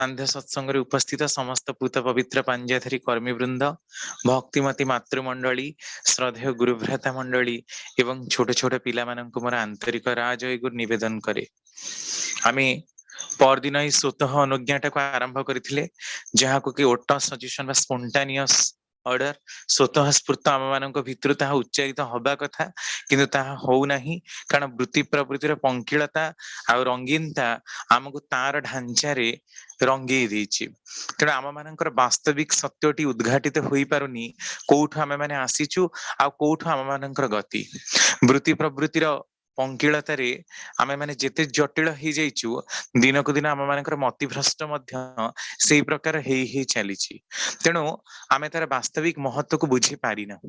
आंध्य सत्संग उपस्थित समस्त पूत पवित्र पांजाधरी कर्मी वृंद भक्तिमती मातृमंडली श्रद्धेय गुरुभ्राता मंडली एवं छोट छोट पिला माननकु मोर आंतरिक राजय गुरु निवेदन करे। आमे परदिन ही स्वतः अनुज्ञाटा को आरंभ करथिले जहाको कि ओटा सजेशन बा स्पोंटानियस ऑर्डर स्वतः स्फूर्त आम मान भितर ताहा उच्चारित हवा कथा किंतु ताहा हो नाही कारण वृत्ति प्रवृत्तिर पंकिलता आ रंगीनता आमको तार ढांचा रे रंगई देछि। तेणु आम मानकर वास्तविक सत्यटी उद्घाटित होई पारुनी कोठु आमे माने आसीचु आ कोठु आम मानकर गति वृत्ति प्रवृत्तिर पंकिलता रे आमे माने जेते जटिल हो जाइछु दिन को दिन आम मानकर मतिभ्रष्ट मध्य सेही प्रकार हेई चलीछि। तेणु आमे तार वास्तविक महत्व को बुझी पारि ना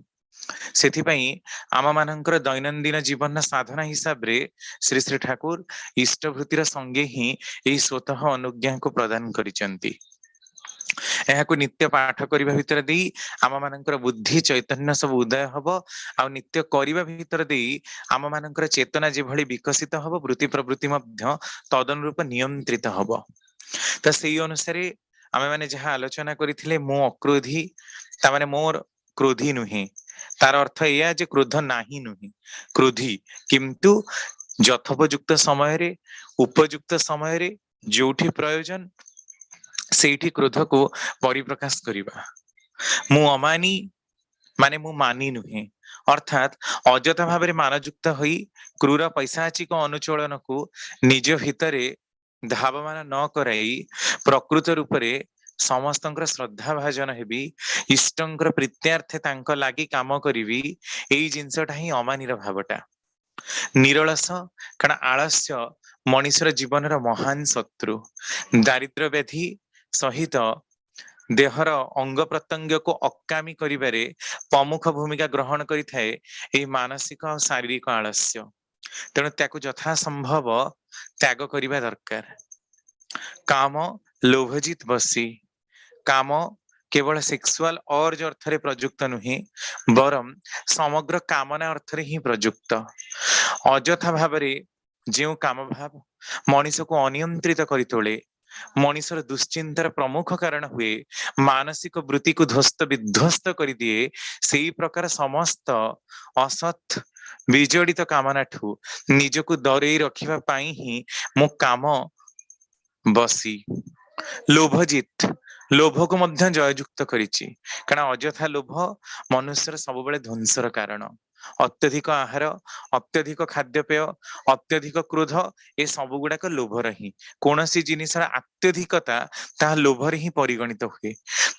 सेथिपई आम मानकर दैनंदिन जीवन साधना हिसाब रे श्री श्री ठाकुर इष्टभूतिर संगे ही एही स्वतः अनुज्ञा को प्रदान करिसंती। एहाकु नित्य पाठ करिबा भितर देई आम मानकर बुद्धि चैतन्य सब उदय हबो आ नित्य करिबा भितर देई आम मानकर चेतना जे भली विकसित हबो वृत्ति प्रवृत्ति मध्य तदनुरूप नियंत्रित हबो। त सेही अनुसारे आमे माने जहा आलोचना करिथिले मो अक्रोधी ता माने मोर क्रोधी नुहे तार अर्थ एया जे क्रोध नाही नुहे क्रोधी किंतु यथोपयुक्त समय रे उपयुक्त समय रे जोठी प्रयोजन सेठी क्रोध को परिप्रकाश करिबा। मु अमानी माने मु मानी नुहे अर्थात अजथा भाव मानयुक्त होई क्रूर पैशाचिक अनुचलन को निज भितरे धावमान न कराई प्रकृत रूप रे समस्तंकर श्रद्धा भाजन हेबी इष्टंकर प्रीत्यार्थे तांको लागि काम करिवि एई जिंसटा ही अमानीर भावटा निरलस कारण आलस्य मनुष्यर जीवनर महान शत्रु दारिद्र्य व्याधि सहित देहर अंग प्रत्यंग को अकामी करिबारे प्रमुख भूमिका ग्रहण करिथाए एही मानसिक और शारीरिक आलस्य। तेणु त्याको यथा संभव त्याग करिबा दरकार। काम लोभजित बसी काम केवल सेक्सुअल और जो अर्थ रे प्रयुक्त नुहे बरम समग्र कामना अर्थ रे ही प्रयुक्त। अजथा भाव रे जो काम भाव मनीष को अनियंत्रित करि तोले मनीषर दुश्चिंतार प्रमुख कारण हुए मानसिक वृत्ति को ध्वस्त विध्वस्त कर दिए सेही प्रकार समस्त असत विजड़ित कामना ठू निजको दरई रखिबा पाई ही मु काम बसी लोभजित लोभ को मध्य जययुक्त करिछि कारण अजथा लोभ मनुष्यर सब बेले ध्वंसर कारण। अत्यधिक आहार अत्यधिक खाद्यपेय अत्यधिक क्रोध ए सब गुड़ाक लोभर ही कौन सी जिनिसर अत्यधिकता ताहा लोभर ही परिगणित हुए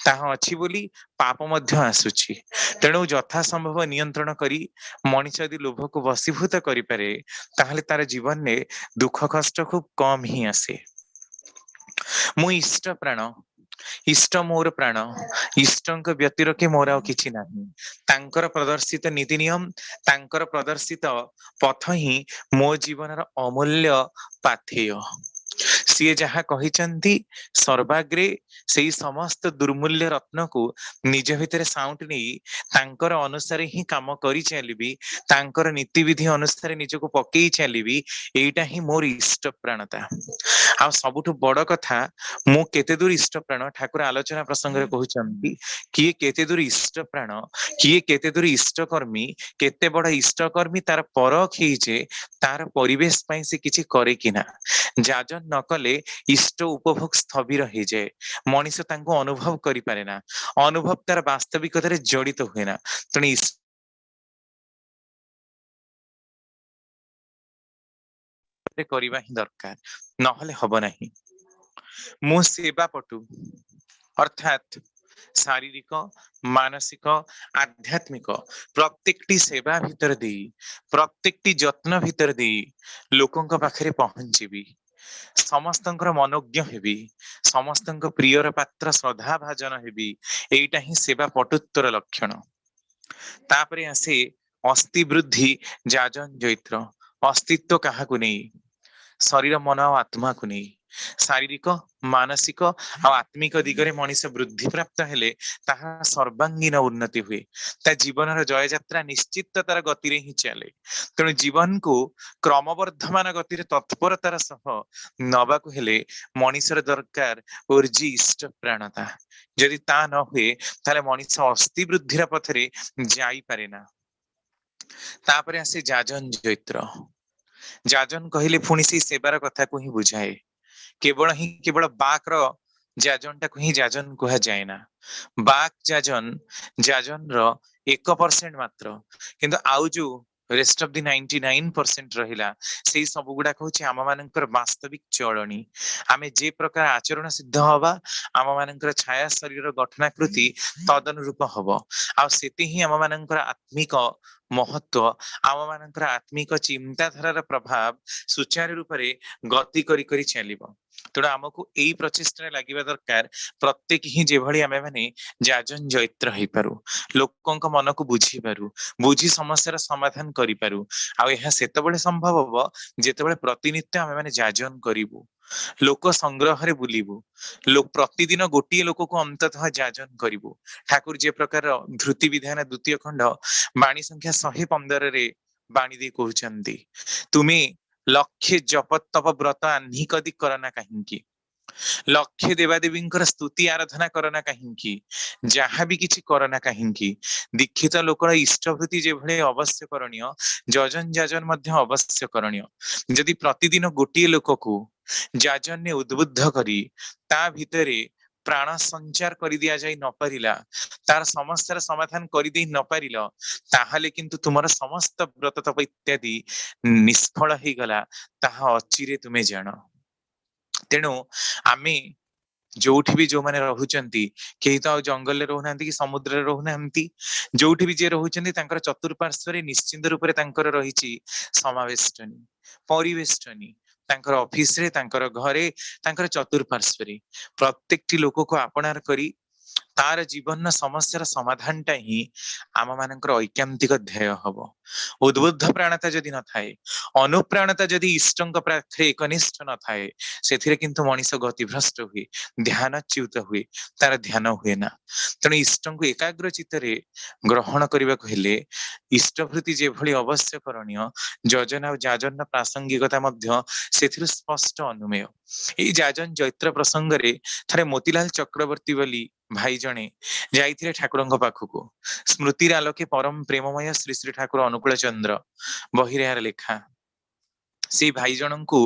ताहा अछि बोली पाप मध्य आसुछि। तेणु यथा संभव नियंत्रण करी मनीष यदि लोभ को वशीभूत करि पारे ताहले तार जीवन में दुख कष्ट खूब कम ही आसे। मु इष्ट प्राण इष्ट मोर प्राण इष्टंक व्यतिरके मोर आ किछि नाही तांकर प्रदर्शित नीति नियम तांकर प्रदर्शित पथ ही मो जीवनर अमूल्य पाथेय। सी जहा कहिचंती सर्वाग्रे सेही समस्त दुर्मूल्य रत्न को निज भितर साउंट नहीं तांकर अनुसार ही काम करी चलीबी तांकर नीति विधि अनुसार निजको पकई चलीबी एटा ही मोर इष्ट प्राणता। आ सबुठु बड़ कथा मु केते दूर इष्ट प्राण ठाकुर आलोचना प्रसंग रे कहउचंती किए केते दूर इष्ट प्राण किए केते दूर इष्ट कर्मी केते बड़ इष्ट कर्मी तार परख जे तार परिवेश पई से किछि करे किना जाजन न कले इष्ट उपभोग स्थबिर हो जाए मनीष तांको अनुभव करि पारे ना अनुभव तार वास्तविकता रे जड़ित हुए ना। तेणु करिबा ही दरकार नहले हब नाही। मु सेवा पटु अर्थात शारीरिक मानसिक आध्यात्मिक प्रत्येकटी सेवा भितर दी प्रत्येकटी जत्न भितर दी लोकंक पाखरे पहुंचीबी समस्तंकर मनोज्ञ हेबी समस्तंक प्रियर पात्र श्रद्धा भाजन हेबी एइटा ही सेवा पटुत्तर लक्षण। तापरे आसे अस्थि वृद्धि जाजन जैत्र अस्तित्व काहाकु नहीं शरीर मन और आत्मा को नहीं शारीरिक मानसिक और आत्मिक दिगरे मनीष वृद्धि प्राप्त हेले ताहा सर्वांगीन उन्नति हुए ता जीवन जय यात्रा निश्चित तार गति रे ही चले। तेणु जीवन को क्रमवर्धमान गति रे तत्परतार सह नबाकु हेले मनीषर दरकार ऊर्जी इष्ट प्राणता। यदि ता न हुए ताले मनीष अस्थि वृद्धिर पथरे जाई पारे ना। तापरे आसे जाजन जैत्र। जाजन कहले पुणी से सेवार कथा को ही बुझाए। केवल बाक रो जाजन टाक ही जाजन कुहा जाए ना। बाक जाजन जाजन रो 1% मात्र किंतु आउ जो रेस्ट ऑफ द 99% रहिला सेही सब गुडा कहूची आम मानकर वास्तविक चलणी। आमे जे प्रकार आचरण सिद्ध हवा आम मानकर छाया शरीर गठनाकृति तद अनुरूप हब आ सेति ही आम मानकर आत्मिक महत्व आम मानकर आत्मिक चिंताधारार प्रभाव सुचारू रूप रे गति करी करी चलिबो। तेणु आमको यही प्रचेषा लगे दरकार प्रत्येक ही जेभली आमे माने जाजन जैत्र हो पारू लोक मन को बुझी पारू बुझी समस्यार समाधान करि पारू। आ यह सेतबेले संभव हबो जेतेबेले प्रतिनित्य आमे माने जाजन करिवु लोक संग्रह रे बुलिबु लोक प्रतिदिन गोटिए लोक को अंततः जाजन करिवु। ठाकुर जे प्रकार धृति विधान द्वितीय खंड बाणी संख्या 115 रे बाणी दे कहउचंती तुमे लक्ष्य जप तप व्रत आह्निकदि करना कहीं लक्ष्य देवादेवी स्तुति आराधना करना कहीं जहाँ भी किसी करना कहीं दीक्षित लोक इष्टवृत्ति जो अवश्य करणीय जजन जाजन मध्य अवश्य करणीय। जदि प्रतिदिन गोटे लोक को जाजन ने उद्बुद्ध करी ता भितरे प्राण संचार कर दिया जाई न पारिला तार समस्यार समाधान कर दे न पारिल ताहाले किंतु तुमर समस्त व्रत तप इत्यादि निष्फल ही गला ताहा अचिरे तुमे जान। तेणु आमे जोठी भी जो माने रहुचंती केही तो जंगल रे रहउनांती कि समुद्र रे रहउनांती जोठी भी जे रहुचंती तांकर चतुर्पार्श्व रे निश्चिंत रूप रे तांकर रहिची समावेष्टनी परिवेष्टनी तांकर ऑफिस रे तांकर घरे तांकर चतुर्पार्श्व रे प्रत्येकटी लोक को आपणार करी तार जीवन समस्यार समाधान टा ही आम मानकर ऐकांतिक ध्येय हबो। उद्बुद्ध प्राणता जदि न थाए अनुप्राणता जदि इष्टंक पाखरे एकनिष्ठ न थाए सेथिरे किंतु मनीष गतिभ्रष्ट हुए ध्यानच्युत हुए तार ध्यान हुए ना। तेणु इष्टंक एकाग्र चित्तरे ग्रहण करबा हेले इष्टवृत्ति जेभली अवश्य करणीय योजना और जाजन प्रासंगिकता मध्य सेथिरु स्पष्ट अनुमेय। एई जाजन चैत्र प्रसंग रे थारे मोतीलाल चक्रवर्ती बोली भाई जणे जाइथिले ठाकुरंक पाखकु स्मृति आलोके परम प्रेममय श्री श्री ठाकुर अनुकूल चंद्र बहिरे यार लेखा से भाई जनंकु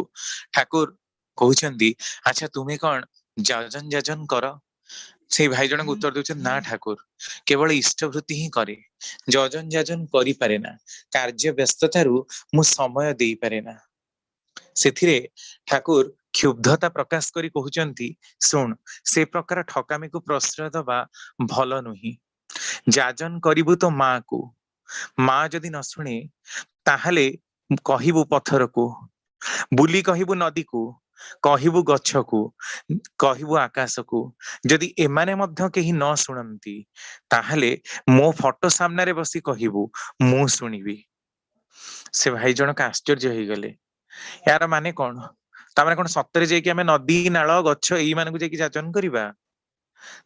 ठाकुर कहउचंदी अच्छा तुम्हें कौन जाजन जाजन कर से भाई जनक उत्तर देउछन ना ठाकुर केवल इष्टवृत्ति ही करे जजन जाजन करि पारे ना कार्य व्यस्ततारु मु समय देई पारे ना। सेथिरे ठाकुर क्षुब्धता प्रकाश करी कहउचंती सुन से प्रकार ठकामी को प्रश्रय दबा भल नुही जाजन करिबु तो माँ को माँ जदि न शुणे ताहले कहिबु पत्थर को बुली कहिबु नदी को कहिबु गछ को कहिबु आकाश को जदि एमाने मध्य केही न शुणंती ताहले मो फोटो सामने रे बसी कहिबु मु शुणिबी। से भाई जनक आश्चर्य हो गले यार माने कौन तामाने कौन सत्तरे जाइए आम नदी नाल गछ एई मानकु जाइए जाजन करिबा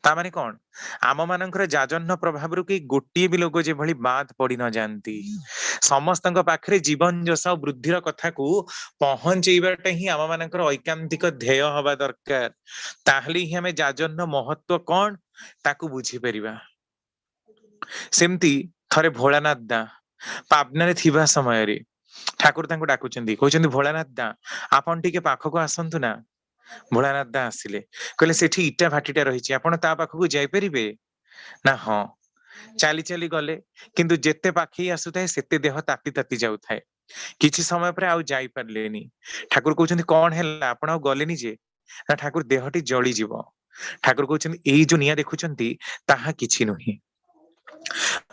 तामाने कौन आम मानकर जाजन प्रभाव रु गोटे भी लोग जे भली बात पड़ी न जानती समस्त पाखरे जीवन जस वृद्धिर कथा को पहुंचेबाटा ही आम मानकर ऐकांतिक ध्येय हवा दरकार ताहले ही हमें जाजन महत्व कौन ताकू बुझी परिबा। सेमती थरे भोलानाथ दा पाबना रे थिबा समय रे ठाकुर तांको डाकुचंदी कहउचंदी भोलानाथ दा आपन टिके पाखको आसंतु ना। भोलानाथ दा आसिले कहले सेठी इटा भाटीटा रहिछि आपण ता पाखको जाई परिबे ना हाँ चाली चाली गले किंतु जेते पाखी आसुथाए सेते देह ताती ताती जाउथाए किछि समय पर आउ जाई पारलेनी। ठाकुर कहउचंदी कोन हैला आपण आउ गलेनी जे ना ठाकुर देहटी जळी जीवो। ठाकुर कहउचंदी एई जो निया देखुचंती ताहा किछि नोही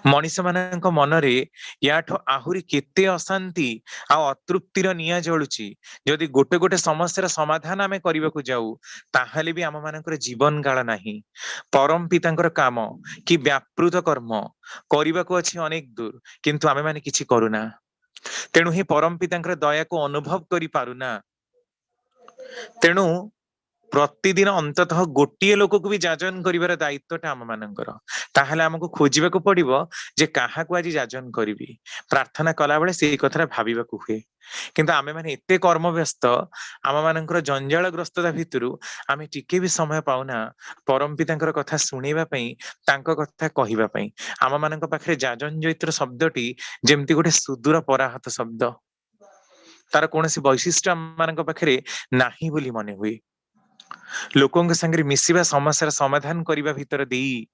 मनीष मान मनरे याठो आहुरी केते अशांति आ अतृप्तिर निया जळुची जदि गोटे गोटे समस्यार समाधान आमे करबाकू जाऊ ताहाले भी आम मानकर जीवन काल नाही। परम पितांकर काम कि व्यापृत कर्म करबाकू अछि अनेक दूर किंतु आमे माने किछि करूना तेणु ही परम पितांकर दया को अनुभव करि पारुना। तेणु प्रतिदिन अंततः गोटे लोक को भी जाजन करिवार दायित्वटा आम मानकर ताहले हमको खोजिबाकू पड़िबो जे काहाकू आज जाजन करिवि प्रार्थना कला बेले से कथा भाबिबाकू हुए किंतु आमे माने एते कर्म व्यस्त आम मानकर जंजाल ग्रस्तता भितरु आमे टिके भी समय पाउना परम पितांकर कथा सुनेबा पई तांको कथा कहिबा पई आम मानक पाखरे जाजन जैत्र शब्दटी जेमति गोटे सुदूर पराहत शब्द तार कोनोसी वैशिष्ट्य आम मानक पाखरे नाही बोली मने हुए लोकों संगे मिसिबा समस्या समाधान करने भितर देई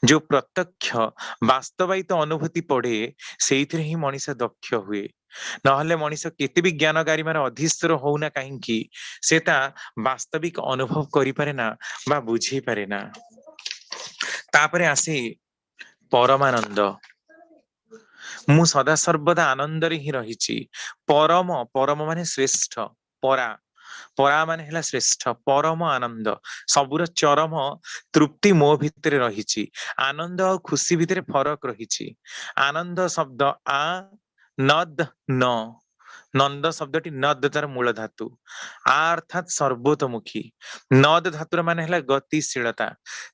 जो प्रत्यक्ष वास्तविक अनुभूति पड़े से ही मनीष दक्ष हुए नहले मनीष केते भी ज्ञानगारी मान अधीश्वर होना कहीं से वास्तविक अनुभव करि पारे ना बा बुझी पारे ना तापरे आसे परमानंद मु सदा सर्वदा आनंद रे ही रही परम परम माने श्रेष्ठ परा परा मान है श्रेष्ठ परम आनंद सबुर चरम तृप्ति मो भितर रही आनंद और खुशी भितर फरक रही आनंद शब्द आ नद न नंद शब्दटी नद तार मूल धातु आ अर्थात सर्वतोमुखी नद धातुर मान है गतिशीलता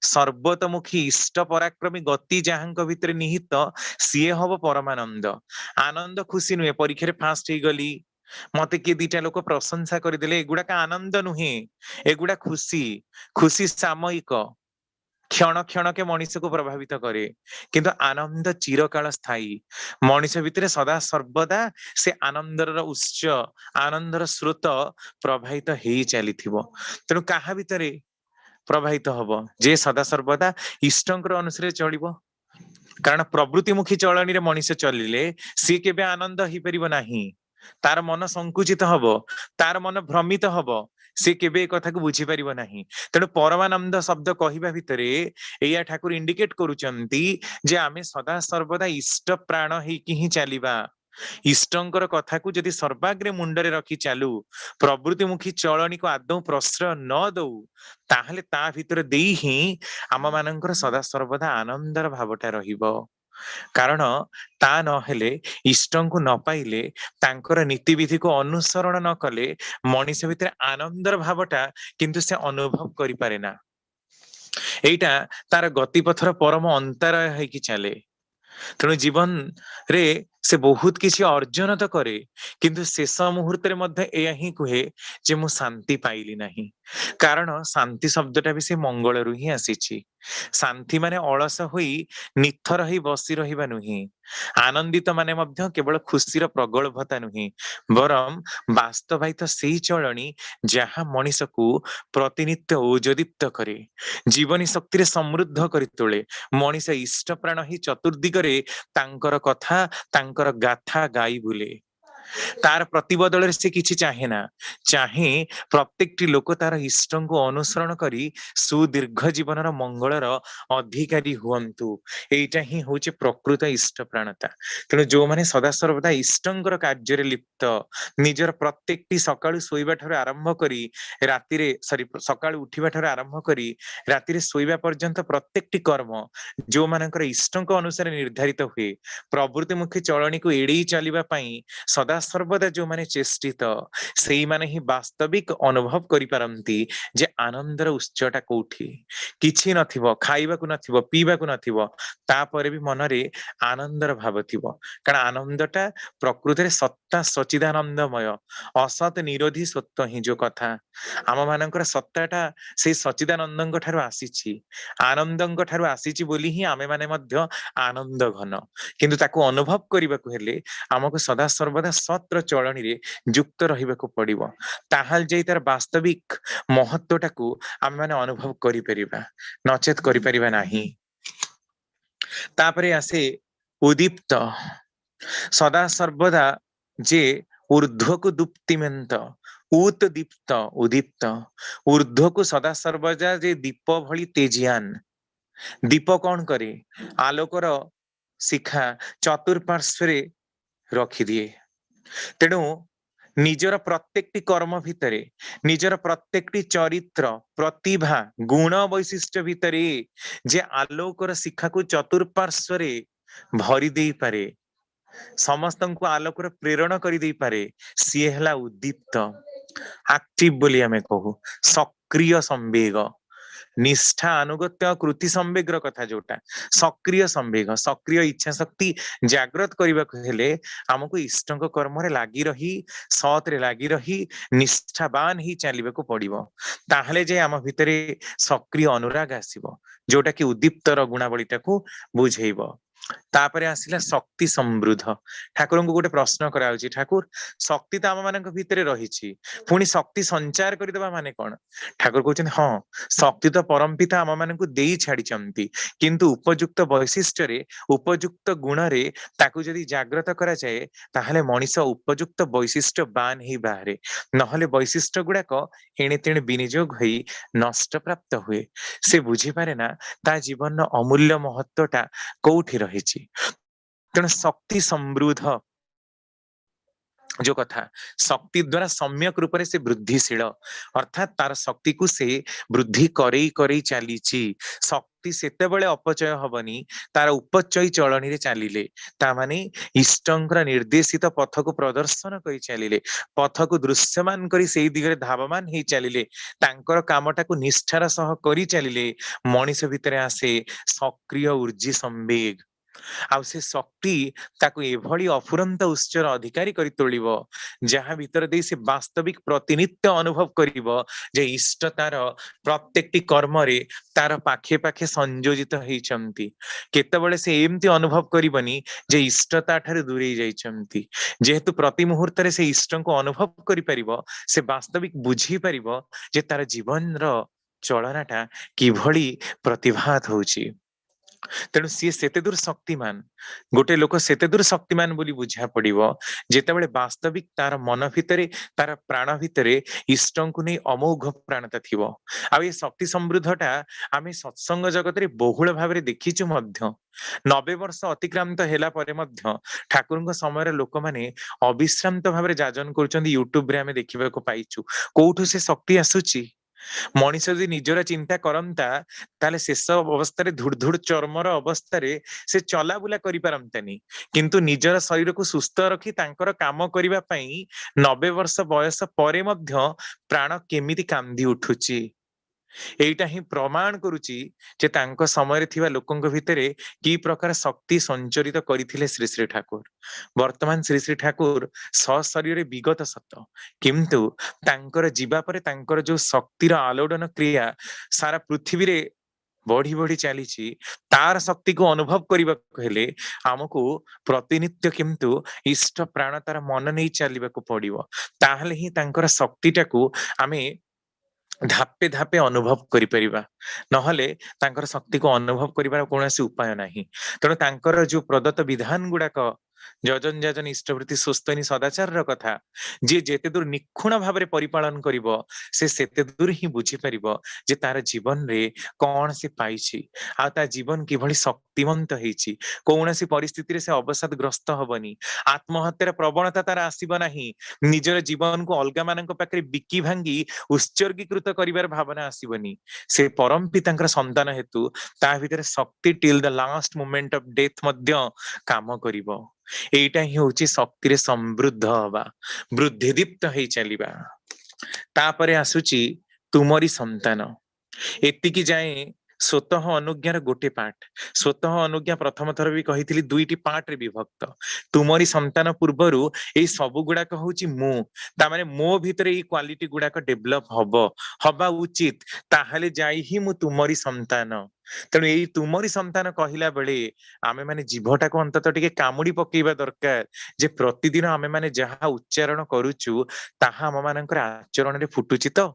सर्वतोमुखी इष्ट पराक्रमी गति जहां भितर निहित सी हम परमानंद आनंद खुशी नुहे परीक्षा फास्ट हो गली मते किए दीटा लोक प्रशंसा करदेले एगुड़ाक आनंद नुहे एगुड़ा खुशी खुशी सामयिक क्षण क्षण के मनीष को प्रभावित करे किंतु आनंद चिरकाल स्थायी मनीष भितर सदा सर्वदा से आनंदर उत्स आनंदर स्रोत प्रभावित हो चली तेणु क्या भितर प्रभावित हम जे सदा सर्वदा इष्टर अनुसार चलो कारण प्रवृत्तिमुखी चलनी मनीष चलिले सी के आनंद हो पार नहीं तार मन संकुचित हब तार मन भ्रमित हब से केबे कथा को बुझी पारिबो नाही तेणु परमानंद शब्द कहवा भितर एया ठाकुर इंडिकेट करूचंती जे आमे सदा सर्वदा इष्ट प्राण हेकि ही चलिबा इष्टंकर कथा को जदि सर्वाग्रे मुंडरे रखी चालू प्रवृत्तिमुखी चलनी को आदौ प्रश्रय न दौ ताहले ता भितर देई ही आम मानकर सदा सर्वदा आनंदर भावटा रहिबो कारण ता नहेले इष्ट को न पाइले तांकर नीतिविधि को अनुसरण न कले मनीष भितर आनंदर भावटा किंतु से अनुभव करि पारे ना एटा तार गतिपथर परम अंतराय है कि चले तेणु जीवन रे से बहुत किसी अर्जन तो करे किंतु शेष मुहूर्त या ही कहे जे मु शांति पाइली नहीं कारण शांति शब्दटा भी से मंगल रु ही आसी शांति माने अलस होई निथर ही बसी रहिबा नुही आनंदित माने मध्य केवल खुशीर प्रगल्भता नुही बरम वास्तविक से चलनी जहाँ मनीष को प्रतिनित्य ओजदीप्त करे जीवनी शक्ति रे समृद्ध करी तोले मनीष इष्ट प्राण ही चतुर्दिगरे तांकर कथा तांकर गाथा गाई बुले तार प्रतिबदल से किसी चाहे ना चाहे प्रत्येक लोक तार इष्ट को अनुसरण करी सुदीर्घ जीवन मंगलर अधिकारी हुंतु एटा ही हूँ प्रकृत इष्ट प्राणता तेणु जो मैंने सदा सर्वदा इष्टर कार्य लिप्त निजर प्रत्येक सकाळु शोइबा ठारू आरंभ करी रातिरे सॉरी सकाळु उठिबा ठारू आरंभ करी रातिरे शोइबा पर्यंत प्रत्येक कर्म जो मानकर इष्ट अनुसार निर्धारित हुए प्रवृत्तिमुखी चलनी को एड़ी चलिबा पई सदा सर्वदा जो माने चेष्टित से माने ही वास्तविक अनुभव करि पारंती जे आनंदर उत्सटा कोठी किछि नथिबो खाइबाकू नथिबो पीबाकू नथिबो तापरे भी मनरे आनंदर भाव थिबो कारण आनंदटा प्रकृति सत्ता सचिदानंदमय असत निरोधी सत्य ही जो कथा आम मानकर सत्ताटा से सचिदानंदଙ୍କ ठाରୁ आसीछि आनंदଙ୍କ ठाରୁ आसीछि बोली ही आमे माने मध्य आनंद घन किंतु ताको अनुभव करबाकू हेले हमको सदा सर्वदा सत्र चलनी रे युक्त रहिबाकू पड़िबो ताहाल जे तार वास्तविक महत्वटाकू आमे माने अनुभव करि परिबा नचेत करि परिबा नाही तापरे आसे उदीप्त सदा सर्वदा जे ऊर्ध्व को दुप्तिमंत उत दीप्त उदीप्त ऊर्ध्व को सदा सर्वदा जे दीप भली तेजियान दीप कौन करे आलोकर शिखा चतुर्पार्श्व रखी दिए तेणु निजर प्रत्येक कर्म भितरे निजर प्रत्येक चरित्र प्रतिभा गुण वैशिष्ट्य भितरे जे आलोकर शिखा को चतुर्पार्श्व भरी दे पारे समस्त को आलोकर प्रेरण कर दे पारे सी है उद्दीप्त एक्टिव बोली आमे कहू सक्रिय संवेग निष्ठा अनुगत्य कृति संवेगर कथा जोटा सक्रिय संवेग सक्रिय इच्छा शक्ति जागृत करने को हेले आमको इष्टଙ୍କ कर्म रे लागी रही सत रे लागी रही निष्ठावान ही चलने को पड़िबो ताहले जे आम भितरे सक्रिय अनुराग आसीबो जोटा कि उद्दीप्तर गुणावलीटा को बुझेइबो तापरे आसिला शक्ति समृद्ध ठाकुर को गोटे प्रश्न करा ठाकुर शक्ति तो आम मान भितर रही पुणी शक्ति संचार करदेवा माने कौन ठाकुर कहते हाँ शक्ति तो परम पिता आम मान दे छाड़ी किंतु उपयुक्त वैशिष्ट्य रे उपयुक्त गुण रे ताकू जदि जागृत करा जाए ताहले मनीष उपयुक्त वैशिष्ट्य बान ही बाहरे नहले वैशिष्ट्य गुड़ाक एणे तेणे विनियोग होई नष्ट प्राप्त हुए से बुझी पारे ना ता जीवन अमूल्य महत्वटा कोठी रही तेणु शक्ति समृद्ध जो कथा शक्ति द्वारा सम्यक रूप से वृद्धिशील अर्थात तार शक्ति को से वृद्धि करई चली शक्ति सेते बळे अपचय हबनी तार उपचय चलनी रे चलिले ता माने इष्टंकर निर्देशित पथ को प्रदर्शन करी चलिले पथ को दृश्यमान करी सेई दिगरे धावमान ही चलिले तांकर कामटा को निष्ठार सह करी चलिले मनीष भितरे आसे सक्रिय ऊर्जी संवेग आउ से शक्ति ताकू एभली अफुरंत उच्चर अधिकारी करी तोलिबो जहां भीतर दे से वास्तविक प्रतिनित्य अनुभव करिबो जे इष्ट तार प्रत्येकटी कर्म रे तार पाखे पाखे संयोजित होइचंती केतेबेले से एमती अनुभव करिबनी जे इष्टता ठारे दूरे जाइचंती जेहेतु प्रति मुहूर्त रे से इष्ट को अनुभव करि परिबो से वास्तविक बुझी परिबो जे तार जीवन रो चलनाटा किभली प्रतिभात होउची तेणु सी सेते दूर शक्तिमान गोटे लोक सेते दूर शक्तिमान बोली बुझा पड़िबो जेतेबेले वास्तविक तार मन भितरे तार प्राण भितरे इष्टंकु नै अमोघ प्राणता थिबो आ ए शक्ति समृद्धटा आमे सत्संग जगत रे बहुल भाबरे देखिछु मध्य 90 वर्ष अतिक्रांत हेला परे मध्य ठाकुरଙ୍କ समय लोक माने अविश्रांत भाबरे जाजन करचंदी यूट्यूब रे आमे देखिबा को पाइछु कोठु से शक्ति आसुची मनीष यदि निजर चिंता करंता ताले शेष अवस्था धुड़ चर्मर अवस्था से चला बुला करि पारंतानी किंतु निजर शरीर को सुस्थ रखी तांकर काम करिबा पई 90 वर्ष बयस परे मध्य प्राण केमिति कांदी उठुची एटा ही प्रमाण करुची जे तांको समय थिबा लोकंक भितरे की प्रकार शक्ति संचरित करिथिले श्री श्री ठाकुर वर्तमान श्री श्री ठाकुर सशरीर विगत सत किंतु तांकर जीवा परे तांकर जो शक्तिर आलोडन क्रिया सारा पृथ्वी रे बढ़ी बढ़ी चली तार शक्ति को अनुभव करने हेले आमको प्रतिनित्य किंतु इष्ट प्राण तार मन नहीं चलने को पड़ो ताहले ही तांकर शक्तिटा को आमे धापे धापे अनुभव करि परिबा नहले तांकर शक्ति को अनुभव करिबार कोनोसी उपाय नाही तेणु तांकर जो प्रदत्त विधान गुड़ाक जजन जजन इष्टवृत्ति सुस्तनी सदाचार कथा जे जेते दूर निखुण भाव परिपालन करिवो से सेते दूर ही बुझी परिबो जे तार जीवन रे कौन से पाइछि आ ता जीवन किभली शक्तिमंत हेछि कोनोसी परिस्थिति रे से अवसाद ग्रस्त हबनी आत्महत्यार प्रवणता तार आसीबो नाही निजर जीवन को अलगा मानक पाखरे बिकी भांगी उत्सर्गीकृत करिवार भावना आसीबनी से परम पितांकर संतान हेतु ता भितर शक्ति till the last moment of death मध्य काम करिवो एटा ही होची शक्ति रे समृद्ध हवा वृद्धि दीप्त हेई चलिबा तापरे आसुची तुमरी संतान एतिकी जाए स्वतः अनुज्ञार गोटे पाठ स्वतः अनुज्ञा प्रथम थर भी कही दुईटी पाठ रे विभक्त तुमरी संतान पूर्वरु ए सब गुड़ाक होची मु ता माने मो भितर ए क्वालिटी गुड़ाक डेभलप हबा उचित ताहले जाई ही मु तुमरी संतान तेणु यही तुमरी संतान कहला बेले आमे माने जीवटा को अंतत टिके कामुड़ी पकेइबा दरकार जे प्रतिदिन आमे माने जहा उच्चारण करूचु ताहा आम मानकर आचरण रे फुटुची तो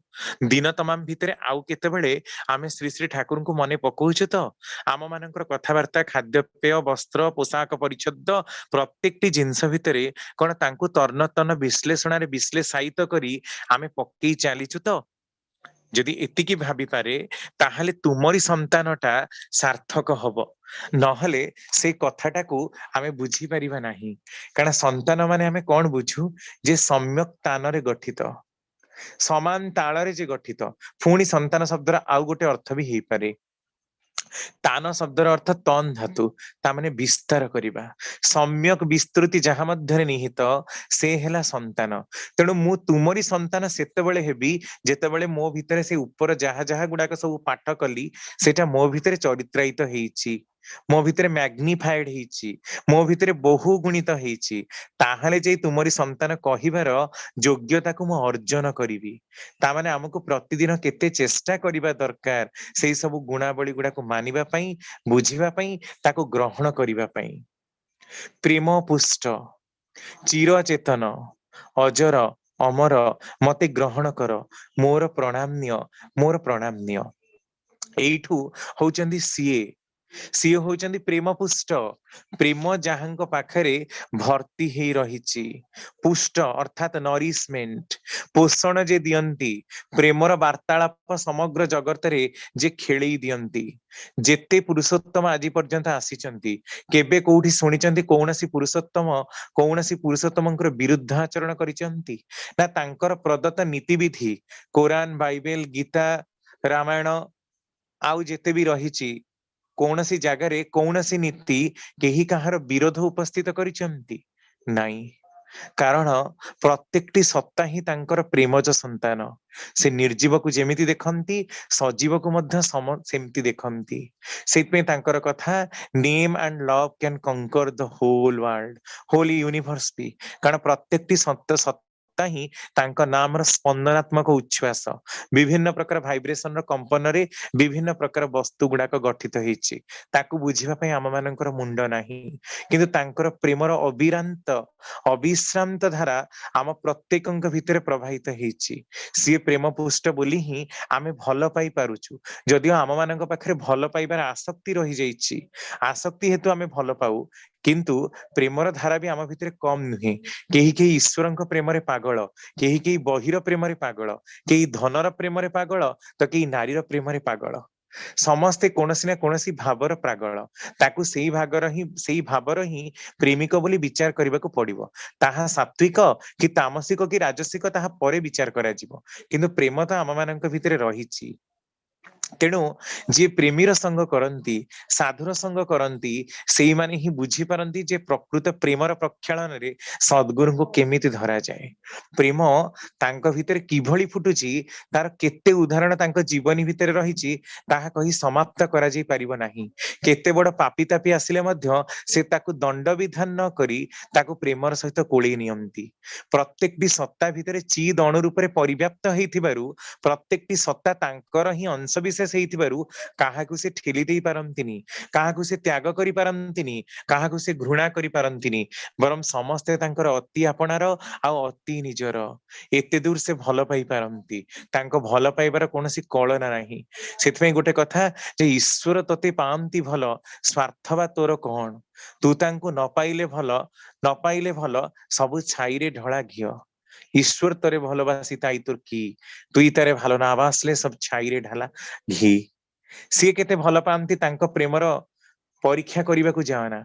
दिन तमाम भितरे आउ केते बेले आमे श्री श्री ठाकुर को मने पकोउछु तो आम मानकर कथावार्ता खाद्यपेय वस्त्र पोशाक परिच्छद प्रत्येकटी जिंस भितरे कोन तांकु तर्न तर्न विश्लेषण रे विश्लेषित करी आमे पक्की चालीचु तो जदि एतिकी भाबी पारे ताहले तुमरी संतानटा सार्थक हब नहले से कथाटा को आमे बुझी परिबा नाही कारण संतान माने आमे कोन बुझू जे सम्यक तान रे गठित समान ताल रे जे गठित पुणी संतान शब्दर आउ गोटे अर्थ भी हेई पारे तान शब्दर अर्थ तन धातु तामाने विस्तार करिबा सम्यक विस्तृति जहा मध्यरे निहित से हेला संतान। तेणु मु तुमरी संतान सेतेबेले हेबी जेतेबेले मो भितरे से ऊपर जहा जहा गुडाक सब पाठ कली सेटा मो भितरे चरित्रायित हेइची, मो भितरे मैग्निफाइड हेइची, मो भितरे बहु गुणित हेइची, ताहाले जे तुमरी संतान कहिबार योग्यता को मु अर्जन करिवि। तामाने हमकु प्रतिदिन केते चेष्टा करिबा दरकार सेई सब गुणावली गुडाक मानिबा पई, बुझिबा पई, ताको ग्रहण करिबा पई। प्रेम पुष्ट चिर चेतन अजर अमर मते ग्रहण कर मोर प्रणाम्य मोर प्रणाम्य। एइठु होचंदी सीए ସିଏ ହଉଛନ୍ତି ପ୍ରେମ ପୁଷ୍ଟ ପ୍ରେମ ଯାହାଙ୍କ ପାଖରେ ଭର୍ତ୍ତି ହେଇ ରହିଛି ପୁଷ୍ଟ ଅର୍ଥାତ ନରିଶମେଣ୍ଟ ପୋଷଣ ଯେ ଦିଅନ୍ତି ପ୍ରେମର ବାର୍ତ୍ତାଳାପ ସମଗ୍ର ଜଗତରେ ଯେ ଖେଳେଇ ଦିଅନ୍ତି। ଯେତେ ପୁରୁଷୋତ୍ତମ ଆଜି ପର୍ଯ୍ୟନ୍ତ ଆସିଛନ୍ତି କେବେ କୋଉଠି ଶୁଣିଛନ୍ତି କୌଣସି ପୁରୁଷୋତ୍ତମଙ୍କର ବିରୁଦ୍ଧ ଆଚରଣ କରିଛନ୍ତି ନା ତାଙ୍କର ପ୍ରଦତ୍ତ ନୀତିବିଧି କୋରାନ ବାଇବେଲ ଗୀତା ରାମାୟଣ ଆଉ ଯେତେ ବି ରହିଛି କୌଣସି ଜାଗାରେ କୌଣସି ନୀତି କେହି କାହାର ବିରୋଧ ଉପସ୍ଥିତ କରିଛନ୍ତି ନାଇଁ। କାରଣ ପ୍ରତ୍ୟେକଟି ସତ୍ତା ହିଁ ତାଙ୍କର ପ୍ରେମଜ ସନ୍ତାନ। ସେ ନିର୍ଜୀବକୁ ଯେମିତି ଦେଖନ୍ତି ସଜୀବକୁ ମଧ୍ୟ ସେମିତି ଦେଖନ୍ତି। ସେଇଥିପାଇଁ ତାଙ୍କର କଥା name and love can conquer the whole world whole universe ବି। କାରଣ ପ୍ରତ୍ୟେକଟି ସତ୍ତା ହିଁ ତାଙ୍କ ନାମର ସ୍ପନ୍ଦନାତ୍ମକ ଉଚ୍ଛ୍ୱାସ ବିଭିନ୍ନ ପ୍ରକାର ଭାଇବ୍ରେସନ ର କମ୍ପନରେ ବିଭିନ୍ନ ପ୍ରକାର ବସ୍ତୁ ଗୁଡାକ ଗଠିତ ହେଇଛି ତାକୁ ବୁଝିବା ପାଇଁ ଆମ ମାନଙ୍କର ମୁଣ୍ଡ ନାହିଁ। କିନ୍ତୁ ତାଙ୍କର ପ୍ରେମର ଅବିଶ୍ରାନ୍ତ ଧାରା ଆମ ପ୍ରତ୍ୟେକଙ୍କ ଭିତରେ ପ୍ରବାହିତ ହେଇଛି। ସିଏ ପ୍ରେମ ପୁଷ୍ଟ ବୋଲି ହିଁ ଆମେ ଭଲ ପାଇ ପାରୁଛୁ। ଯଦିଓ ଆମ ମାନଙ୍କ ପାଖରେ ଭଲ ପାଇବାର ଆସକ୍ତି ରହିଯାଇଛି ଆସକ୍ତି ହେତୁ ଆମେ ଭଲ ପାଉ କିନ୍ତୁ ପ୍ରେମର ଧାରା ବି ଆମ ଭିତରେ କମ ନୁହେଁ। କେହି କେହି ଈଶ୍ୱରଙ୍କ ପ୍ରେମରେ ପାଗଳ, କେହି କେହି ବହିର ପ୍ରେମରେ ପାଗଳ, କେହି ଧନର ପ୍ରେମରେ ପାଗଳ ତ କେହି ନାରୀର ପ୍ରେମରେ ପାଗଳ। ସମସ୍ତେ କୌଣସି ନା କୌଣସି ଭାବର ପାଗଳ। ତାକୁ ସେଇ ଭାବର ହିଁ ପ୍ରେମିକ ବୋଲି ବିଚାର କରିବାକୁ ପଡିବ। ତାହା ସାତ୍विକ କି ତାମସିକ କି ରାଜସିକ ତାହା ପରେ ବିଚାର କରାଯିବ କିନ୍ତୁ ପ୍ରେମ ତ ଆମ ମାନଙ୍କ ଭିତରେ ରହିଛି। ତେଣୁ ଯିଏ ପ୍ରେମୀର ସଙ୍ଗ କରନ୍ତି ସାଧୁର ସଙ୍ଗ କରନ୍ତି ସେଇମାନେ ହିଁ ବୁଝିପାରନ୍ତି ଯେ ପ୍ରକୃତ ପ୍ରେମର ପ୍ରକ୍ଷାଳନରେ ସଦ୍ଗୁରୁଙ୍କୁ କେମିତି ଧରାଯାଏ। ପ୍ରେମ ତାଙ୍କ ଭିତରେ କିଭଳି ଫୁଟୁଛି ତାର କେତେ ଉଦାହରଣ ତାଙ୍କ ଜୀବନୀ ଭିତରେ ରହିଛି ତାହା କହି ସମାପ୍ତ କରାଯାଇ ପାରିବ ନାହିଁ। କେତେ ବଡ ପାପି ତାପି ଆସିଲେ ମଧ୍ୟ ସେ ତାକୁ ଦଣ୍ଡ ବିଧାନ ନ କରି ତାକୁ ପ୍ରେମର ସହିତ କୋଳେଇ ନିଅନ୍ତି। ପ୍ରତ୍ୟେକଟି ସତ୍ତା ଭିତରେ ଚିଦ୍ ଅଣୁ ରୂପରେ ପରିବ୍ୟାପ୍ତ ହେଇଥିବାରୁ ପ୍ରତ୍ୟେକଟି ସତ୍ତା ତାଙ୍କର ହିଁ ଅଂଶ ବିଶେଷ ହେଇଥିବାରୁ କାହାକୁ ସେ ଠେଲି ଦେଇ ପାରନ୍ତିନି, କାହାକୁ ସେ ତ୍ୟାଗ କରିପାରନ୍ତିନି, କାହାକୁ ସେ ଘୃଣା କରିପାରନ୍ତିନି ବରଂ ସମସ୍ତେ ତାଙ୍କର ଅତି ଆପଣାର ଆଉ ଅତି ନିଜର। ଏତେ ଦୂର ସେ ଭଲ ପାଇପାରନ୍ତି। ତାଙ୍କ ଭଲ ପାଇବାର କୌଣସି କଳନା ନାହିଁ। ସେଥିପାଇଁ ଗୋଟେ କଥା ଯେ ଈଶ୍ୱର ତତେ ପାଆନ୍ତି ଭଲ ସ୍ୱାର୍ଥ ବା ତୋର କଣ, ତୁ ତାଙ୍କୁ ନ ପାଇଲେ ଭଲ ସବୁ ଛାଇରେ ଢଳା ଘିଅ। ईश्वर तोरे ভালোবাসি তাই তোর কি, তুই তারে ভালো না বাসলে সব ছাইরে ঢালা ঘি। ସିଏ କେତେ ଭଲ ପାଆନ୍ତି ତାଙ୍କ ପ୍ରେମର ପରୀକ୍ଷା କରିବାକୁ ଯାଅନା,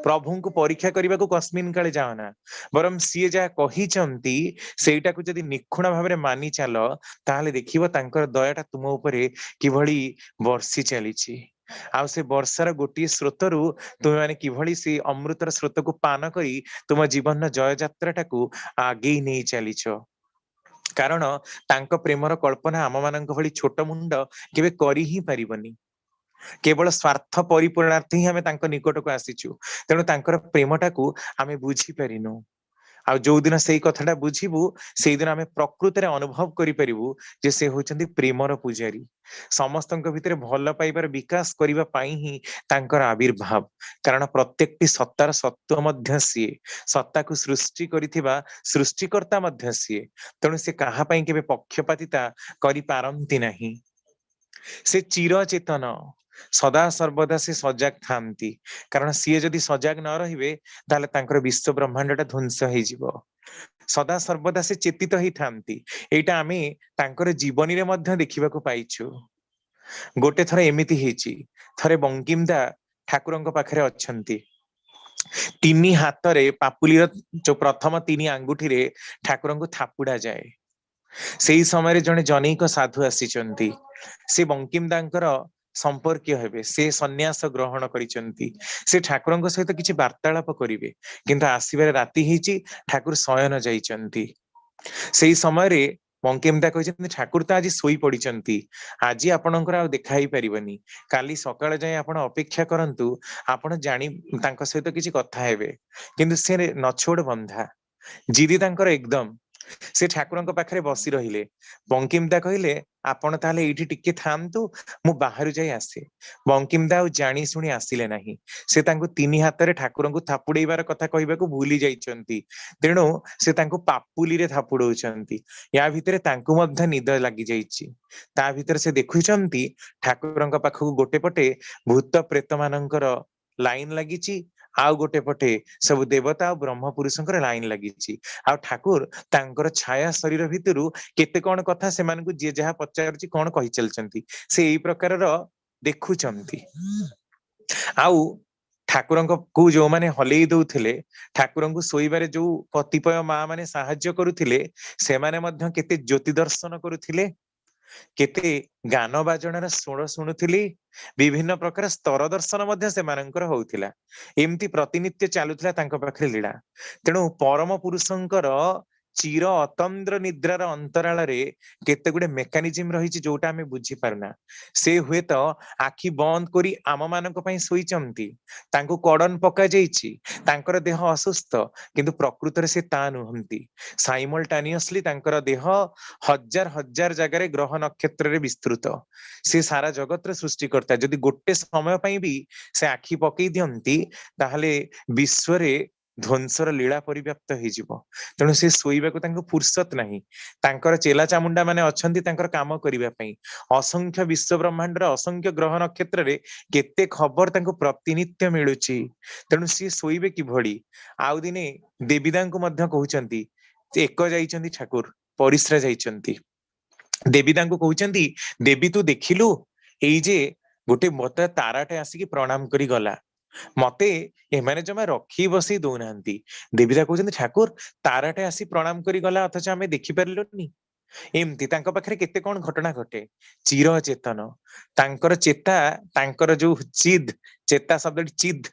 ପ୍ରଭୁଙ୍କୁ ପରୀକ୍ଷା କରିବାକୁ କସ୍ମିନ କାଳେ ଯାଅନା, ବରଂ ସିଏ ଯାହା କହିଛନ୍ତି ସେଇଟାକୁ ଯଦି ନିଖୁଣ ଭାବରେ ମାନି ଚାଲ ତାହେଲେ ଦେଖିବ ତାଙ୍କର ଦୟାଟା ତୁମ ଉପରେ କିଭଳି ବର୍ଷି ଚାଲିଛି। ଆଉ ସେ ବର୍ଷାର ଗୋଟିଏ ସ୍ରୋତରୁ ତୁମେ ମାନେ କିଭଳି ସେ ଅମୃତର ସ୍ରୋତକୁ ପାନ କରି ତୁମ ଜୀବନର ଜୟଯାତ୍ରାଟାକୁ ଆଗେଇ ନେଇ ଚାଲିଛ। କାରଣ ତାଙ୍କ ପ୍ରେମର କଳ୍ପନା ଆମ ମାନଙ୍କ ଭଳି ଛୋଟ ମୁଣ୍ଡ କେବେ କରି ହିଁ ପାରିବନି। କେବଳ ସ୍ୱାର୍ଥ ପରିପୂର୍ଣାର୍ଥେ ହିଁ ଆମେ ତାଙ୍କ ନିକଟକୁ ଆସିଛୁ। ତେଣୁ ତାଙ୍କର ପ୍ରେମଟାକୁ ଆମେ ବୁଝିପାରିନୁ। ଆଉ ଯୋଉଦିନ ସେଇ କଥାଟା ବୁଝିବୁ ସେଇଦିନ ଆମେ ପ୍ରକୃତରେ ଅନୁଭବ କରିପାରିବୁ ଯେ ସେ ହଉଛନ୍ତି ପ୍ରେମର ପୂଜାରୀ। ସମସ୍ତଙ୍କ ଭିତରେ ଭଲ ପାଇବାର ବିକାଶ କରିବା ପାଇଁ ହିଁ ତାଙ୍କର ଆବିର୍ଭାବ। କାରଣ ପ୍ରତ୍ୟେକଟି ସତ୍ତାର ସତ୍ତ୍ୱ ମଧ୍ୟ ସିଏ, ସତ୍ତାକୁ ସୃଷ୍ଟି କରିଥିବା ସୃଷ୍ଟିକର୍ତ୍ତା ମଧ୍ୟ ସିଏ। ତେଣୁ ସେ କାହା ପାଇଁ କେବେ ପକ୍ଷପାତିତା କରିପାରନ୍ତି ନାହିଁ। ସେ ଚିରଚେତନ, ସଦା ସର୍ବଦା ସେ ସଜାଗ ଥାନ୍ତି। କାରଣ ସିଏ ଯଦି ସଜାଗ ନ ରହିବେ ତାହେଲେ ତାଙ୍କର ବିଶ୍ୱ ବ୍ରହ୍ମାଣ୍ଡଟା ଧ୍ୱଂସ ହେଇଯିବ। ସଦା ସର୍ବଦା ସେ ଚେତିତ ହେଇଥାନ୍ତି। ଏଇଟା ଆମେ ତାଙ୍କର ଜୀବନୀରେ ମଧ୍ୟ ଦେଖିବାକୁ ପାଇଛୁ। ଗୋଟେ ଥର ଏମିତି ହେଇଛି, ଥରେ ବଙ୍କିମ ଦା ଠାକୁରଙ୍କ ପାଖରେ ଅଛନ୍ତି। ତିନି ହାତରେ ପାପୁଲିର ଯୋଉ ପ୍ରଥମ ତିନି ଆଙ୍ଗୁଠିରେ ଠାକୁରଙ୍କୁ ଥାପୁଡା ଯାଏ। ସେଇ ସମୟରେ ଜଣେ ଜନୈକ ସାଧୁ ଆସିଛନ୍ତି। ସେ ବଙ୍କିମ ଦାଙ୍କର संपर्कीय हेबे से सन्यास ग्रहण करिसंती से ठाकुरଙ୍କ सहित किछि वार्तालाप करिवे किंतु आसीबार राति हिची ठाकुर शयन जाइचंती सेही समय रे बंकिमदा कहते ठाकुर तो आज शोई पड़िचंती आज आपणकर आ देखा ही परिबनी काली सकाळ जाय आपण अपेक्षा करंतु आपण जानी तांको सहित किछि कथा हेबे किंतु से नछोड़ बंधा जिदी तांकर एकदम से ठाकुरଙ୍କ पाखरे बसी रहिले बंकिमदा कहिले आपण ताले एठी टिके थांतु मु बाहरु जाई आसे बंकिमदा आ जानी सुनी आसिले नाही से तांको तिनी हातरे ठाकुरଙ୍କୁ थापुडेइबार कथा कहिबाकू भूली जाइचंती तेणु से तांको पापुली रे थापुडौचंती या भितरे तांको मध्य निद लागि जाइची ता भितरे से देखुचंती ठाकुरଙ୍କ पाखକୁ गोटे पटे भूत प्रेत मानकर लाइन लागिची आउ गोटे पटे सब देवता और ब्रह्म पुरुषंकर लाइन लागिची आ ठाकुर तांकर छाया शरीर भितरु केते कोन कथा से मानकु जे जहा पचारची कोन कहि चलचंती से एई प्रकार रो देखुचंती आउ ठाकुरଙ୍କ को जो माने हलेई दउथिले ठाकुरଙ୍କୁ ଶୋଇବାରେ जो कतिपय मां माने साहाय्य करुथिले से माने मध्य केते ज्योति दर्शन करुथिले केते गान बाजनार सुण शुणुथिली विभिन्न प्रकार स्तर दर्शन मध्य से मानकर होउथिला एमती प्रतिनित्य चालुथिला तांको पाखरे लीला तेणु परम पुरुषंकर चिर अतंद्र निद्रार अंतराल रे केते गुडे मेकानिज्म रहिछि जोटा हमें बुझी पारना से हुए तो आखि बंद करी आम मानक पई सोइचंती तांको कड़न पका जाइछि तांकर देह असुस्थ किंतु प्रकृत रे से ता नुहंती साइमल्टेनियसली तांकर देह हजार हजार जगह ग्रह नक्षत्र रे विस्तृत से सारा जगत रे सृष्टिकर्ता जदि गोटे समय पई भी से आखि पकई दियंती ताहले विश्व रे ध्वंसर लीला परिव्याप्त हो तेणु से शोइबाकू तांको फुर्सत नहीं तांकर चेला चामुंडा माने अछंती तांकर काम करिबा पई असंख्य विश्व ब्रह्मांड रे असंख्य ग्रह नक्षत्र रे केते खबर तांको प्रतिनित्य मिलुची तेणु से शोइबे कि भड़ी आउ दिने देवीदांको मध्य कहउचंती एक जाइचंती ठाकुर परिश्रा जाइचंती देवीदांको कहउचंती देवी तू देखिलु एई जे गोटे मत ताराटे आसिकी प्रणाम करी गला मते एमाने जमा रखी बसी दौनांती देवीदा कहउचंती ठाकुर ताराटे आसी प्रणाम करी गला अथच आमे देखि परलोनी एमती तांको पाखरे केते कोन घटना घटे चिर चेतन तांकर चेता तांकर जो चिद चेता शब्द चिद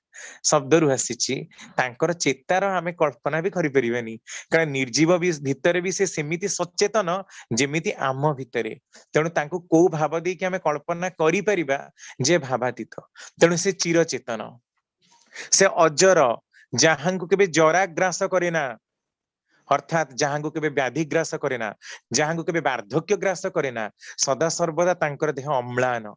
शब्द रु आसीची तांकर चेतार आमे कल्पना भी करि परिबानी कारण निर्जीव भी भितरे भी से सेमिति सचेतन जेमिति आम भितरे तेणु तांको को भाव दे कि आमे कल्पना करि परिबा जे भावातीत तेणु से चिर चेतन से अजर जहांको केबे जरा ग्रास करेना अर्थात जहां को केबे व्याधि ग्रास करेना जहां को केबे वार्धक्य ग्रास करेना सदा सर्वदा तांकर देह अम्लान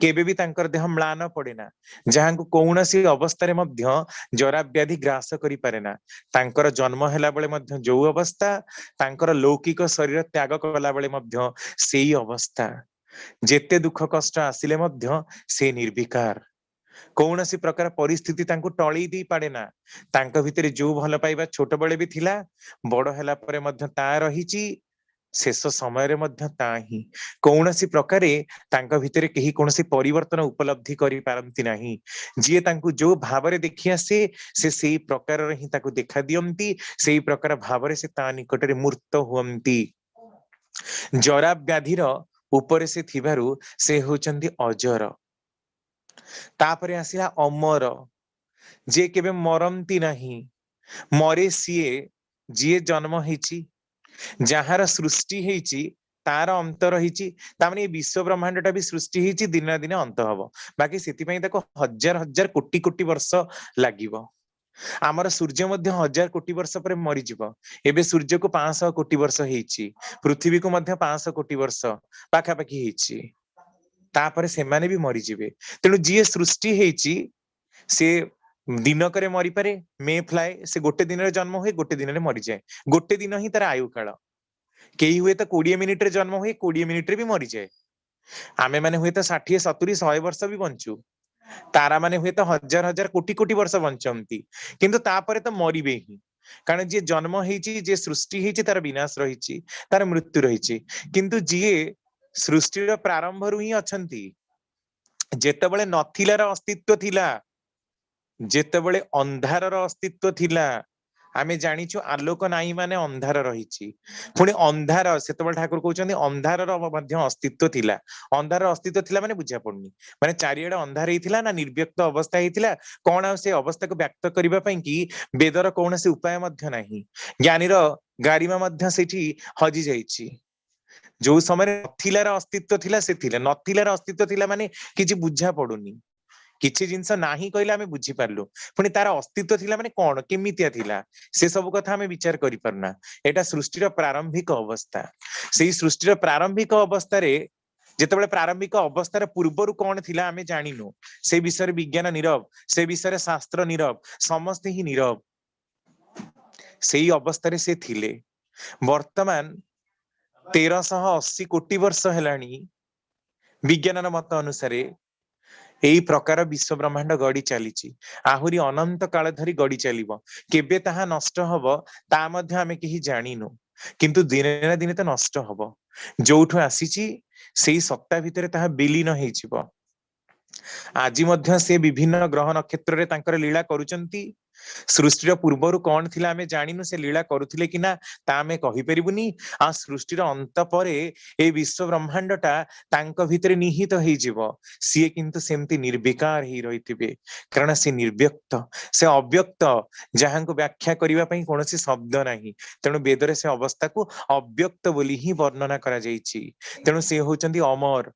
केबे भी तांकर देह म्लान पड़ेना जहां को कौनसी अवस्था रे मध्य जरा व्याधि ग्रास करि पारेना तांकर जन्म हैला बेले मध्य जो अवस्था तांकर लौकिक शरीर त्याग कला बेले मध्य सेही अवस्था जेते दुख कष्ट आसिले मध्य से निर्विकार कौनसी प्रकार परिस्थिति तांको टळी दी पाड़े ना तांको भितरे जो भल पाइबा छोट बळे भी थिला बड़ हैला परे मध्य ता रहिची शेष समय रे मध्य ता ही कौनसी प्रकारे तांको भितरे केही कौनसी परिवर्तन उपलब्धि करि पारंती नाही जिए तांको जो भाव रे देखि आसे से सेही प्रकार रे ही ताको देखा दियंती सेही प्रकार भाव रे से ता निकट रे मूर्त हुवंती जरा व्याधिर ऊपर से थिबारु से होचंती अजर तापरे आसिला अमर जे केबे मरंती नहीं मरे सीए जिए जन्म हेची जहार सृष्टि हेची तार अंत रहिची तामाने विश्व ब्रह्मांडटा भी सृष्टि हेची दिन दिन अंत हबो बाकी सेति पई ताको हजार हजार कोटि कोटि वर्ष लागिवो आमर सूर्य मध्य हजार कोटि वर्ष पर मरी जीवो एबे सूर्य को 500 कोटि वर्ष हेची पृथ्वी को मध्य 500 कोटि वर्ष पाखा पाखी हेची तापरे से माने भी मरी जिवे तेणु जी सृष्टि हेची से दिन करे मरी पारे मे फ्लाए से गोटे दिन रे जन्म हुए गोटे दिन रे मरी जाए गोटे दिन ही तार आयु काल केही हुए तो 20 मिनिट रे जन्म हुए 20 मिनिट रे भी मरी जाए आमे माने हुए तो 60 70 100 वर्ष भी बंचू तारा माने हुए तो हजार हजार कोटि कोटि वर्ष बंचंती किंतु तापरे तो मरिबे ही कारण जे जन्म हेची जे सृष्टि हेची तार विनाश रहिची तार मृत्यु रहिची किंतु जिए सृष्टिर प्रारंभ रु ही अछंती जेतेबेले नथिलार अस्तित्व थिला जेतेबेले अंधारर अस्तित्व थिला आमे जानिछु आलोक नाही माने अंधार रहिछि पुणी अंधार सेतबेले ठाकुर कहउछन्ति अंधारर मध्य अस्तित्व थिला अंधार अस्तित्व थिला माने बुझा पड़नी माने चारियाडे अंधार हेतिला ना निर्व्यक्त अवस्था हेतिला कोन आ से अवस्था को व्यक्त करिबा पई कि वेदर कोनोसी उपाय मध्य नाही ज्ञानीर गारिमा मध्य सेठी हजि जाइछि जो समय नथिलार अस्तित्व थिला से थिला नथिलार अस्तित्व थिला माने किछि बुझा पडुनी किछि जिंस नाही कहले आमे बुझी पारलु पुणी तार अस्तित्व थिला माने कोन केमितिया थिला से सब कथा आमे विचार करि परना एटा सृष्टिर प्रारंभिक अवस्था सेही सृष्टिर प्रारंभिक अवस्था रे जेतेबेले प्रारंभिक अवस्थार पूर्वरु कोन थिला आमे जानिनु से विषय विज्ञान नीरव से विषय शास्त्र नीरव समस्त ही नीरव सेही अवस्था रे से थिले वर्तमान 1380 कोटी वर्ष हेलानी विज्ञानर मत अनुसार एई प्रकार विश्व ब्रह्मांड गड़ी चलीची आहुरी अनंत काल धरी गड़ी चलिबो केबे ताहा नष्ट हबो ता मध्ये आमे केही जानिनु किंतु दिने ना दिने तो नष्ट हबो जोठु आसीची सेई सत्ता भितरे ताहा विलीन हेइचिबो आज मध्य से विभिन्न ग्रह नक्षत्र रे तांकर लीला करूचंती सृष्टिर पूर्वरु कोन थिला आमे जानिनु से लीला करूथिले कि ना ता आमे कहि परिबुनी आ सृष्टिर अंत परे ए विश्व ब्रह्मांडटा तांक भितरे निहित हेइ जिवो सिए किंतु सेमति निर्विकार हेइ रहिथिबे कारण से निर्व्यक्त से अव्यक्त जहां को व्याख्या करिवा पई कोनोसी शब्द नाही तेनु वेदरे से अवस्था को अव्यक्त बोली ही वर्णना करा जाईची तेनु से होचंती अमर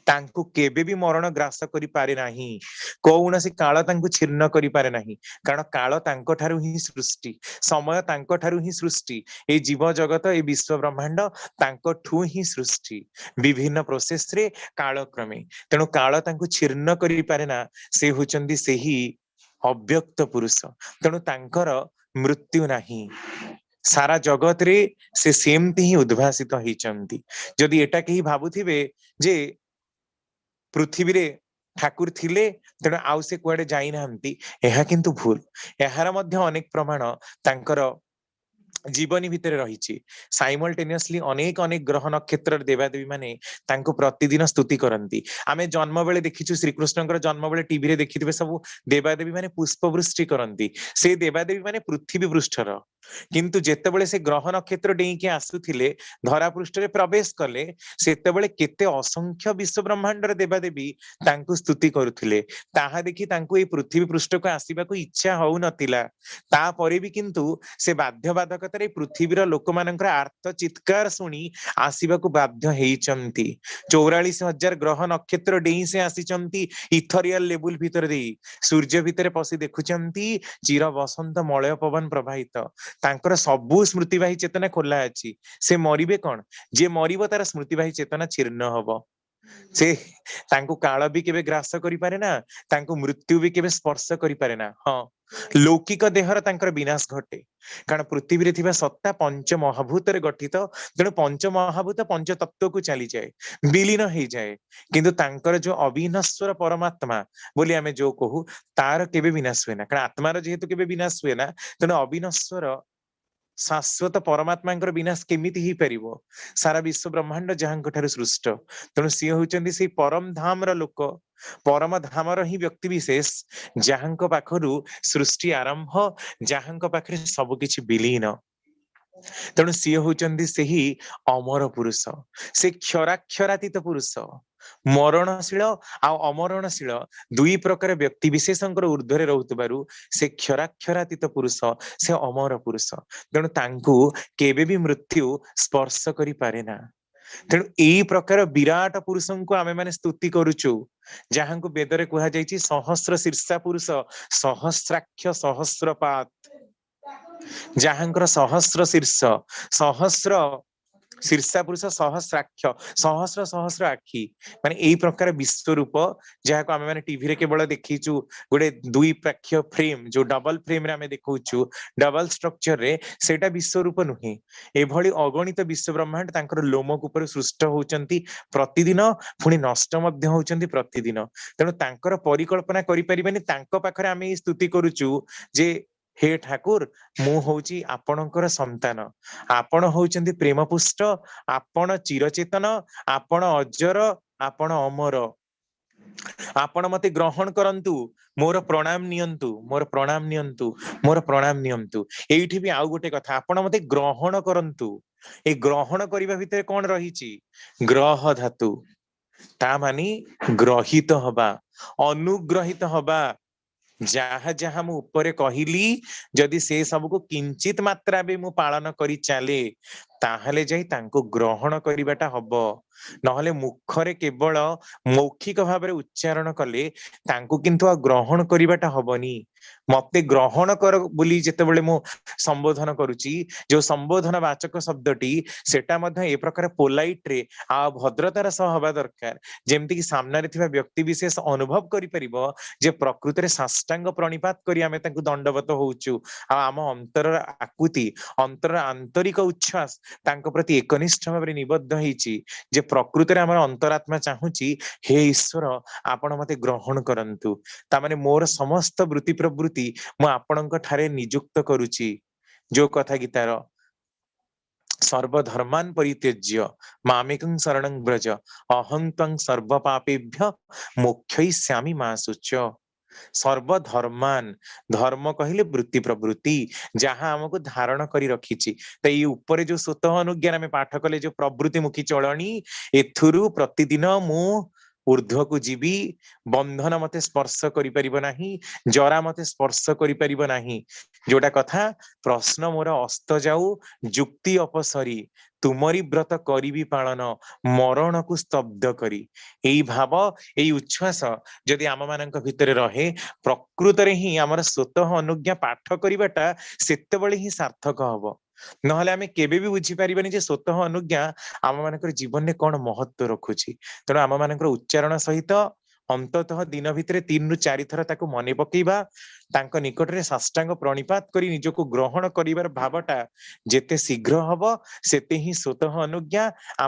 तांकु केबे भी मरण ग्रास करि पारे नाही कौनसी काल तांकु छिन्न करि पारे नाही कारण काल तांको ठारु ही सृष्टि समय तांको ठारु ही सृष्टि ए जीव जगत ए विश्व ब्रह्मांड तांको ठु ही सृष्टि विभिन्न प्रोसेस रे काल क्रमे तेनु काल तांकु छिन्न करि पारे ना से होचंदी सेही अव्यक्त पुरुष तेनु तांकर मृत्यु नाही सारा जगत रे से सेमती ही उद्भासित होइचंती जदि एटा केही भाबुथिबे जे पृथ्वी रे ठाकुर थिले तेणु आउ से कुआडे जाई नाहंती एहा किंतु भूल एहार मध्य अनेक प्रमाण तांकर जीवनी भितर रही साइमल्टेनियसली अनेक अनेक ग्रह नक्षत्र देवादेवी माने तांको प्रतिदिन स्तुति करती आमे जन्म बेले देखिछु श्रीकृष्णकर जन्म बेले टीवी रे देखिथिबे सब देवादेवी माने पुष्पवृष्टि करती से देवादेवी माने पृथ्वी पृष्ठर किंतु जेतेबेले से ग्रह नक्षत्र डेईके आसुथिले धरा पृष्ठ रे प्रवेश कले सेतेबेले केते असंख्य विश्व ब्रह्मांडर देवादेवी तांको स्तुति करुथिले ताहा देखि तांको ए पृथ्वी पृष्ठ को आसीबाको इच्छा होउ नथिला ता परे भी किंतु से बाध्यबाधक पृथ्वीर लोक मानकर आर्त चित्कार शुणी आसवाक बाध्य हेइचंती 44,000 ग्रह नक्षत्र डेई से आसीचंती इथरियल लेवल भितर दे सूर्य भितर पसी देखुचंती चिर बसंत मलय पवन प्रवाहित तांकर सबु स्मृतिवाही चेतना खोला अछि से मरिबे कोन जे मरिबो तार स्मृतिवाही चेतना छिन्न हबो से तांको काल भी केबे ग्रास करि पारे ना तांको मृत्यु भी केबे स्पर्श करि पारे ना हां लौकिक देहर तांकर विनाश घटे कारण पृथ्वी रे थिबा सत्ता पंच महाभूत रे गठित तेणु पंच महाभूत पंच तत्व को चली जाए विलीन हो जाए किंतु तांकर जो अविनश्वर परमात्मा बोली आमे जो कहू तार केबे विनाश हुए ना कारण आत्मार जेहेतु केबे विनाश हुए ना तेणु अविनश्वर शाश्वत परमात्मा विनाश केमिति ही परिबो सारा विश्व ब्रह्मांड जहां ठाରୁ सृष्ट तेणु सी होचंदी से परम धाम र लोक परम धाम र ही व्यक्ति विशेष जहां पाखरु सृष्टि आरंभ जहां पाखरे सब किछि विलीन तेणु सी होचंदी से ही अमर पुरुष से क्षराक्षरातीत पुरुष मरणशील आ अमरणशील दुई प्रकार व्यक्ति विशेषकर ऊर्ध्वरे रहुतबारु से क्षराक्षरातीत पुरुष से अमर पुरुष तेणु तांकु केबे भी मृत्यु स्पर्श करि पारे ना तेणु एई प्रकार विराट पुरुषों को आमे माने स्तुति करूचु जहां को वेदरे कहा जायछि सहस्र शीर्षा पुरुष सहस्राक्ष सहस्रपात जहांकर सहस्र शीर्ष सहस्र शीर्षा पुरुष सहस्राक्ष सहस्र सहस्र आखि माने एई प्रकार विश्व रूप जहा को आमे माने टीवी रे केवल देखिचु गोटे दुई प्राक्ष फ्रेम जो डबल फ्रेम रे आमे देखौचु डबल स्ट्रक्चर रे सेटा विश्व रूप नुहे एभली अगणित विश्व ब्रह्मांड तांकर लोमक ऊपर सृष्ट होचंती प्रतिदिन पुणी नष्ट मध्य होचंती प्रतिदिन तेणु तांकर परिकल्पना करि परिबानी तांको पाखरे आमे स्तुति करूचु जे हे ठाकुर मु होउची आपणकर संतान आपण होउचंती प्रेम पुष्ट आपण चिरचेतन आपण अजर आपण अमर आपण मते ग्रहण करंतु मोर प्रणाम नियंतु मोर प्रणाम नियंतु मोर प्रणाम नियंतु एइठी भी आउ गोटे कथा आपण मते ग्रहण करंतु ए ग्रहण करिबा भितर कोन रहिछि ग्रह धातु ता मानी ग्रहित हबा अनुग्रहित हबा जहा जहा मु ऊपर कहली जदि से सब को किंचित मात्रा भी मु पालन करी चाले ताहले जाई तांको ग्रहण करिबाटा हबो नहले मुखरे केवल मौखिक भाबरे उच्चारण कले तांको किंतु आ ग्रहण करिबाटा हबनी मते ग्रहण कर बोली जेतेबेले मु संबोधन करूची जो संबोधन वाचक शब्दटी सेटा मध्ये ए प्रकार पोलाइट रे आ भद्रतार सह हबा दरकार जेमति कि सामने रे थिबा व्यक्ति विशेष अनुभव करि परिबो जे प्रकृति रे साष्टांग प्रणिपात करी आमे तांको दंडवत होउचु आ आम अंतर आकुति अंतर आंतरिक उच्छ्वास तांको प्रति एकनिष्ठ भाबरे निबद्ध हेची जे प्रकृति रे हमर अंतरात्मा चाहूची हे ईश्वर आपण मते ग्रहण करंतु ता माने मोर समस्त वृत्ति प्रवृत्ति मु आपणक ठारे नियुक्त करूची जो कथा गीतार सर्वधर्मान परित्यज्य मामेकं शरणं व्रज अहं त्वं सर्व पापेभ्य मोक्षयिष्यामि मा शुच सर्वधर्मान धर्म कहले वृत्ति प्रवृत्ति जहां हमको धारण करी रखिछि तो ये ऊपर जो स्वतः अनुज्ञान में पाठ कले जो प्रवृत्ति मुखी चलणी एथुरु प्रतिदिन मु ऊर्ध्व को जीवी बंधन मते स्पर्श करि परिबो नाही जरा मते स्पर्श करि परिबो नाही जोटा कथा प्रश्न मोर अस्त जाऊ जुक्ति अपसरी तुमरी व्रत करिबी पालन मरण को स्तब्ध करी एई भाव एई उच्छ्वास जदि आम मानक भितरे रहे प्रकृत रे ही आमर स्वतः अनुज्ञा पाठ करिबाटा सेतेबेले ही सार्थक हबो नहले आमे केबे भी बुझी परिबानी जे स्वतः अनुज्ञा आम मानकर जीवन में कौन महत्व रखुची तेणु आम मानकर उच्चारण सहित अंततः दिन भितरे 3 रु 4 थर ताको मने पकेइबा तांको निकटरे साष्टांग प्रणिपात करी निजको ग्रहण करिवार भावटा जेते शीघ्र हबो सेते ही स्वतः अनुज्ञा आम